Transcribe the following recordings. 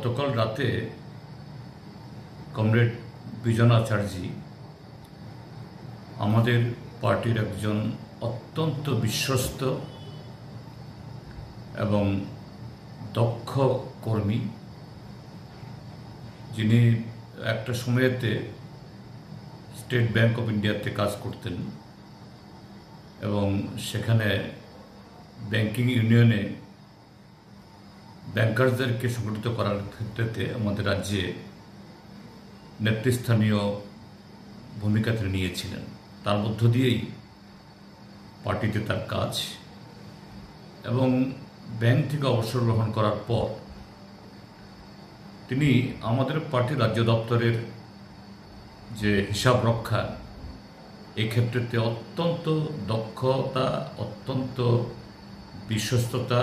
গতকাল রাতে কমরেড বিজন আচার্যি আমাদের পার্টির একজন অত্যন্ত বিশ্বস্ত এবং দক্ষ কর্মী, যিনি একটা সময়েতে স্টেট ব্যাংক অফ ইন্ডিয়াতে কাজ করতেন এবং সেখানে ব্যাংকিং ইউনিয়নে ব্যাংকারদেরকে সংগঠিত করার ক্ষেত্রে আমাদের রাজ্যে নেতৃস্থানীয় ভূমিকা তিনি নিয়েছিলেন। তার মধ্য দিয়েই পার্টিতে তার কাজ, এবং ব্যাংক থেকে অবসর গ্রহণ করার পর তিনি আমাদের পার্টির রাজ্য দপ্তরের যে হিসাব রক্ষা, এই ক্ষেত্রে অত্যন্ত দক্ষতা, অত্যন্ত বিশ্বস্ততা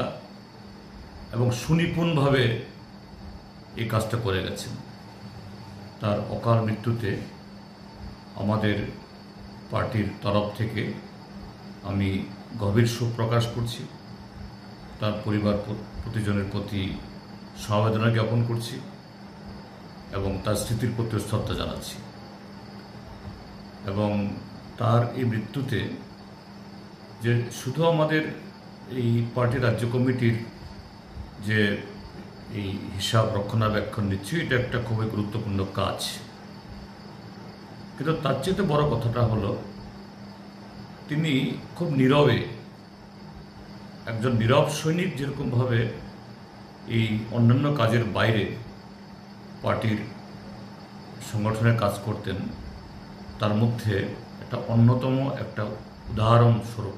এবং সুনিপুণভাবে এই কাজটা করে গেছেন। তার অকাল মৃত্যুতে আমাদের পার্টির তরফ থেকে আমি গভীর শোক প্রকাশ করছি। তার পরিবার প্রতিজনের প্রতি সমবেদনা জ্ঞাপন করছি এবং তার স্মৃতির প্রতি শ্রদ্ধা জানাচ্ছি। এবং তার এই মৃত্যুতে যে শুধু আমাদের এই পার্টির রাজ্য কমিটির যে এই হিসাব রক্ষণাবেক্ষণ নিচ্ছে, এটা একটা খুবই গুরুত্বপূর্ণ কাজ, কিন্তু তার চেয়ে বড় কথাটা হলো তিনি খুব নীরবে, একজন নীরব সৈনিক যেরকমভাবে এই অন্যান্য কাজের বাইরে পার্টির সংগঠনের কাজ করতেন, তার মধ্যে একটা অন্যতম একটা উদাহরণ স্বরূপ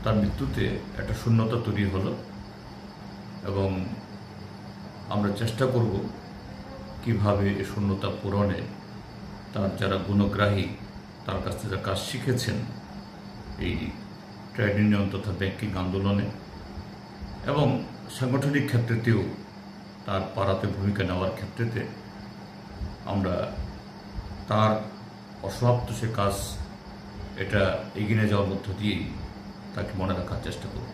তার মৃত্যুতে একটা শূন্যতা তৈরি হলো। এবং আমরা চেষ্টা করব কিভাবে এই শূন্যতা পূরণে তার যারা গুণগ্রাহী, তার কাছ থেকে কাজ শিখেছেন এই ট্রেড ইউনিয়ন তথা ব্যাংকিং আন্দোলনে এবং সাংগঠনিক ক্ষেত্রেতেও তার পাড়াতে ভূমিকা নেওয়ার ক্ষেত্রেতে আমরা তার অসমাপ্ত সে কাজ এটা এগিয়ে যাওয়ার মধ্য দিয়েই তাকে মনে রাখার চেষ্টা করব।